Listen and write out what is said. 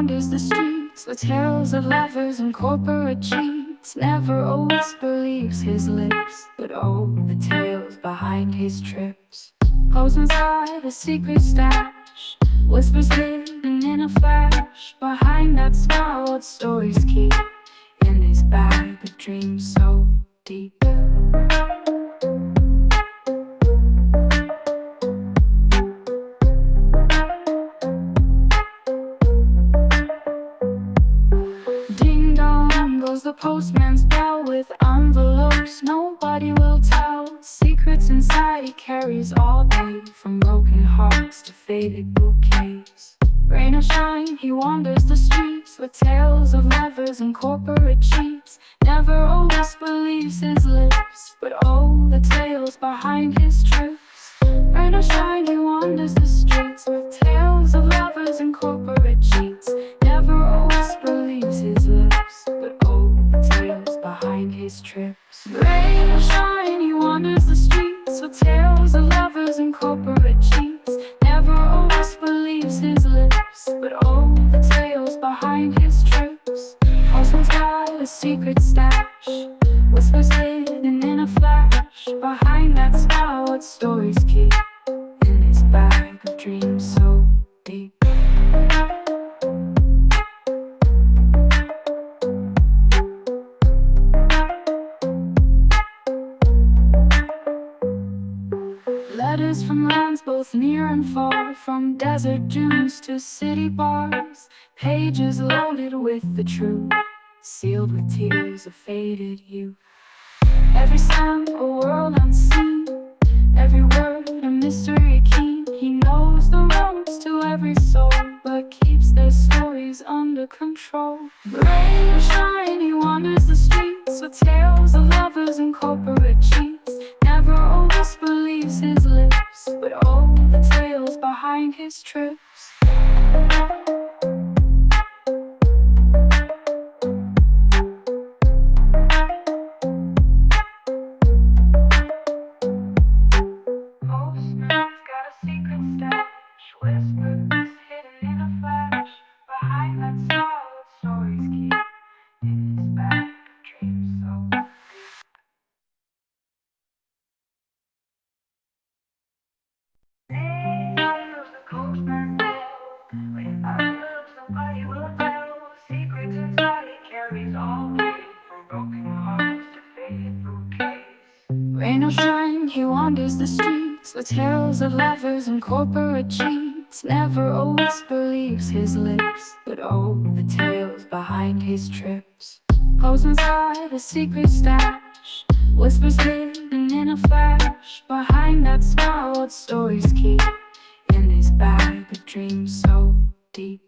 wanders the streets with tales of lovers and corporate cheats. Never a whisper leaves his lips, but oh, the tales behind his trips. Postman's got a secret stash, whispers hidden in a flash. Behind that smile, what stories keep in his bag of dreams so deep. Ding dong goes the postman's bell with envelopes nobody will tell. Secrets inside he carries all day, from broken hearts to faded bouquets. Rain or shine, he wanders the streets with tales of lovers and corporate cheats. Never a whisper leaves his lips, but oh, the tales behind his trips. Rain or shine, he wanders the streets with tales of lovers and corporate cheats. Never a whisper leaves his lips, but oh, the tales behind his trips. Rain or shine, he wanders the streets with tales of lovers and corporate cheats. Never a whisper leaves his lips, but oh, the tales behind his trips. Postman's got a secret stash, whispers hidden in a flash. Behind that smile, what stories keep in his bag of dreams so deep. Letters from lands both near and far, from desert dunes to city bars. Pages loaded with the truth, sealed with tears of faded youth. Every sound a world unseen, every word a mystery keen. He knows the roads to every soul, but keeps their stories under control. Rain or shine, he wanders the streets with tales of lovers and corporate cheats. Never a whisper leaves his lips, but oh, the tales behind his trips. Postman's got a secret stash, whispers hidden in a flash. Behind that smile, what stories keep in his bag of dreams so deep. The postman's bell, with envelopes nobody will tell. Secrets inside he carries all day, from broken hearts to faded bouquets. Rain or shine, he wanders the streets with tales of lovers and corporate cheats. Never a whisper leaves his lips, but oh, the tales behind his trips. Postman's got a secret stash, whispers hidden in a flash. Behind that smile, what stories keep in his bag of dreams so deep.